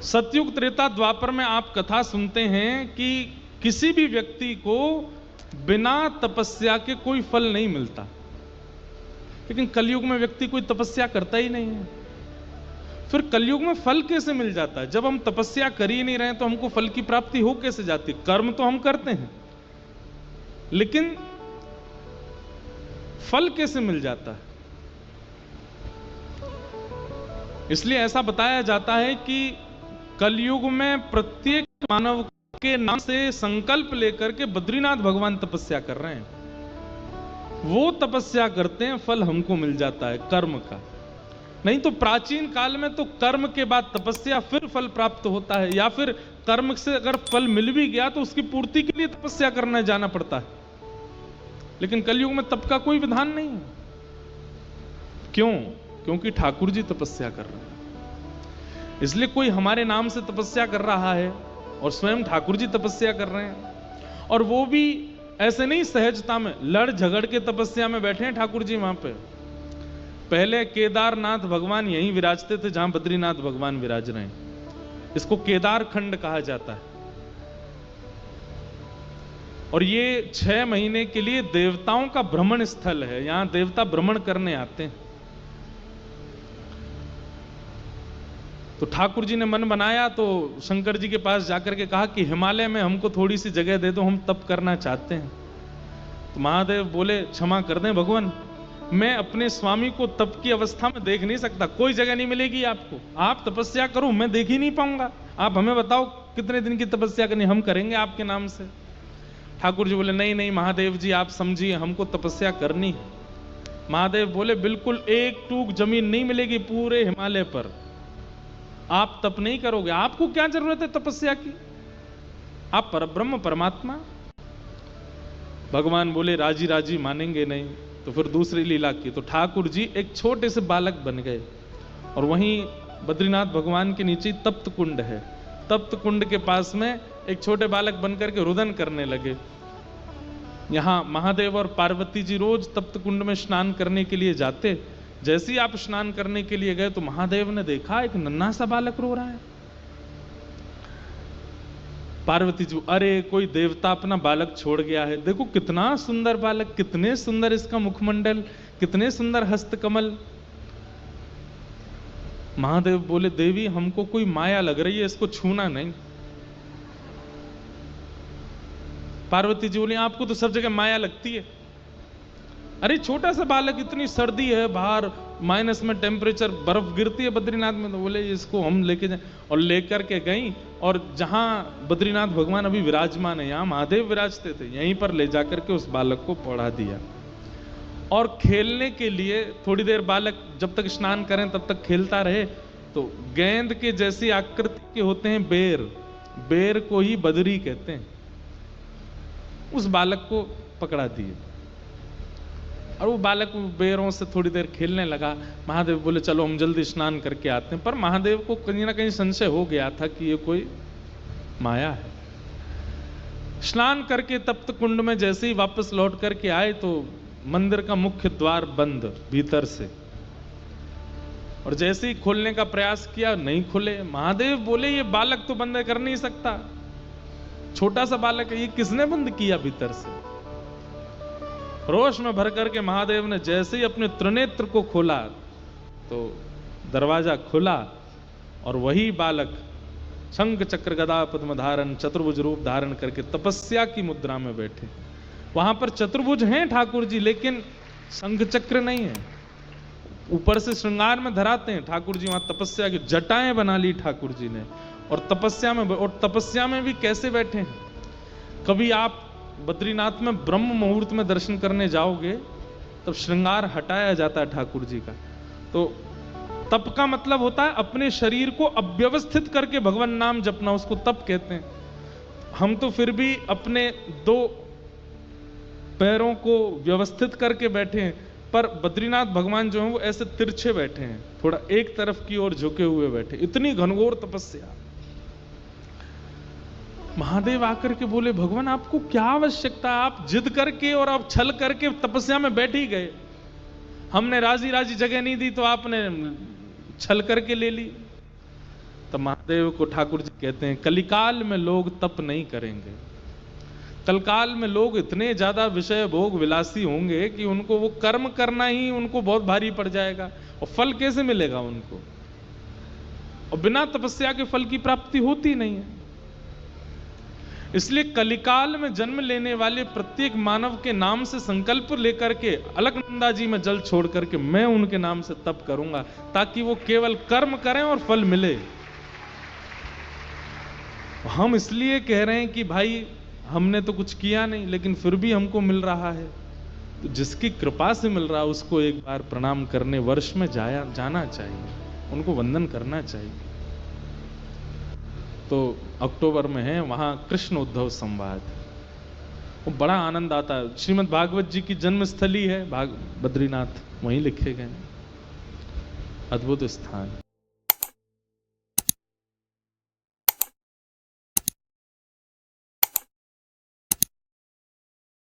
सतयुग त्रेता द्वापर में आप कथा सुनते हैं कि किसी भी व्यक्ति को बिना तपस्या के कोई फल नहीं मिलता, लेकिन कलयुग में व्यक्ति कोई तपस्या करता ही नहीं है। फिर कलयुग में फल कैसे मिल जाता है? जब हम तपस्या कर ही नहीं रहे तो हमको फल की प्राप्ति हो कैसे जाती? कर्म तो हम करते हैं, लेकिन फल कैसे मिल जाता है? इसलिए ऐसा बताया जाता है कि कलयुग में प्रत्येक मानव के नाम से संकल्प लेकर के बद्रीनाथ भगवान तपस्या कर रहे हैं। वो तपस्या करते हैं, फल हमको मिल जाता है कर्म का। नहीं तो प्राचीन काल में तो कर्म के बाद तपस्या, फिर फल प्राप्त होता है, या फिर कर्म से अगर फल मिल भी गया तो उसकी पूर्ति के लिए तपस्या करने जाना पड़ता है। लेकिन कलयुग में तप का कोई विधान नहीं है। क्यों? क्योंकि ठाकुर जी तपस्या कर रहे हैं। इसलिए कोई हमारे नाम से तपस्या कर रहा है और स्वयं ठाकुर जी तपस्या कर रहे हैं, और वो भी ऐसे नहीं सहजता में, लड़ झगड़ के तपस्या में बैठे हैं ठाकुर जी वहां पे। पहले केदारनाथ भगवान यहीं विराजते थे जहां बद्रीनाथ भगवान विराज रहे हैं। इसको केदार खंड कहा जाता है। और ये 6 महीने के लिए देवताओं का भ्रमण स्थल है। यहां देवता भ्रमण करने आते हैं। तो ठाकुर जी ने मन बनाया तो शंकर जी के पास जाकर के कहा कि हिमालय में हमको थोड़ी सी जगह दे दो, हम तप करना चाहते हैं। तो महादेव बोले क्षमा कर दें भगवान, मैं अपने स्वामी को तप की अवस्था में देख नहीं सकता, कोई जगह नहीं मिलेगी आपको, आप तपस्या करो, मैं देख ही नहीं पाऊंगा। आप हमें बताओ कितने दिन की तपस्या करनी, हम करेंगे आपके नाम से। ठाकुर जी बोले नहीं नहीं महादेव जी, आप समझिए, हमको तपस्या करनी है। महादेव बोले बिल्कुल एक टूक जमीन नहीं मिलेगी पूरे हिमालय पर, आप तप नहीं करोगे, आपको क्या जरूरत है तपस्या की, आप परब्रह्म परमात्मा। भगवान बोले राजी राजी मानेंगे नहीं। तो फिर दूसरी लीला की, तो ठाकुर जी एक छोटे से बालक बन गए, और वहीं बद्रीनाथ भगवान के नीचे तप्त कुंड है। तप्त कुंड के पास में एक छोटे बालक बनकर के रुदन करने लगे। यहां महादेव और पार्वती जी रोज तप्त कुंड में स्नान करने के लिए जाते। जैसे ही आप स्नान करने के लिए गए तो महादेव ने देखा एक नन्हा सा बालक रो रहा है। पार्वती जी, अरे कोई देवता अपना बालक छोड़ गया है, देखो कितना सुंदर बालक, कितने सुंदर इसका मुखमंडल, कितने सुंदर हस्तकमल। महादेव बोले देवी हमको कोई माया लग रही है, इसको छूना नहीं। पार्वती जी बोली आपको तो सब जगह माया लगती है, अरे छोटा सा बालक, इतनी सर्दी है बाहर, माइनस में टेम्परेचर, बर्फ गिरती है बद्रीनाथ में। तो बोले इसको हम लेके जाए, और लेकर के गई, और जहां बद्रीनाथ भगवान अभी विराजमान है, यहाँ महादेव विराजते थे, यहीं पर ले जाकर के उस बालक को पढ़ा दिया। और खेलने के लिए थोड़ी देर बालक जब तक स्नान करें तब तक खेलता रहे। तो गेंद के जैसी आकृति के होते हैं बेर, बेर को ही बदरी कहते हैं, उस बालक को पकड़ा दिए, और वो बालक बेरों से थोड़ी देर खेलने लगा। महादेव बोले चलो हम जल्दी स्नान करके आते हैं। पर महादेव को कहीं ना कहीं संशय हो गया था कि ये कोई माया है। स्नान करके तप्त कुंड में जैसे ही वापस लौट करके आए तो मंदिर का मुख्य द्वार बंद भीतर से, और जैसे ही खोलने का प्रयास किया नहीं खुले। महादेव बोले ये बालक तो बंद कर नहीं सकता, छोटा सा बालक है, ये किसने बंद किया भीतर से? रोष में भर करके महादेव ने जैसे ही अपने त्रिनेत्र को खोला तो दरवाजा खुला, और वही बालक शंख चक्र गदा पद्म धारण चतुर्भुज रूप धारण करके तपस्या की मुद्रा में बैठे। वहां पर चतुर्भुज हैं ठाकुर जी, लेकिन शंख चक्र नहीं है। ऊपर से श्रृंगार में धराते हैं ठाकुर जी, वहां तपस्या की जटाएं बना ली ठाकुर जी ने, और तपस्या में भी कैसे बैठे हैं। कभी आप बद्रीनाथ में ब्रह्म मुहूर्त में दर्शन करने जाओगे तब श्रृंगार हटाया जाता है ठाकुर जी का। तो तप का मतलब होता है अपने शरीर को अव्यवस्थित करके भगवान नाम जपना, उसको तप कहते हैं। हम तो फिर भी अपने 2 पैरों को व्यवस्थित करके बैठे हैं, पर बद्रीनाथ भगवान जो हैं वो ऐसे तिरछे बैठे हैं, थोड़ा एक तरफ की ओर झुके हुए बैठे, इतनी घनघोर तपस्या। महादेव आकर के बोले भगवान आपको क्या आवश्यकता, आप जिद करके और आप छल करके तपस्या में बैठ ही गए, हमने राजी राजी जगह नहीं दी तो आपने छल करके ले ली। तब महादेव को ठाकुर जी कहते हैं, कलिकाल में लोग तप नहीं करेंगे। कलकाल में लोग इतने ज्यादा विषय भोग विलासी होंगे कि उनको वो कर्म करना ही उनको बहुत भारी पड़ जाएगा, और फल कैसे मिलेगा उनको? और बिना तपस्या के फल की प्राप्ति होती नहीं है। इसलिए कलिकाल में जन्म लेने वाले प्रत्येक मानव के नाम से संकल्प लेकर के अलकनंदा जी में जल छोड़ करके मैं उनके नाम से तप करूंगा, ताकि वो केवल कर्म करें और फल मिले। हम इसलिए कह रहे हैं कि भाई हमने तो कुछ किया नहीं, लेकिन फिर भी हमको मिल रहा है, तो जिसकी कृपा से मिल रहा है उसको एक बार प्रणाम करने वर्ष में जाना चाहिए, उनको वंदन करना चाहिए। तो अक्टूबर में है वहां कृष्ण उद्धव संवाद, वो बड़ा आनंद आता है। श्रीमद् भागवत जी की जन्मस्थली है बद्रीनाथ, वहीं लिखे गए, अद्भुत स्थान।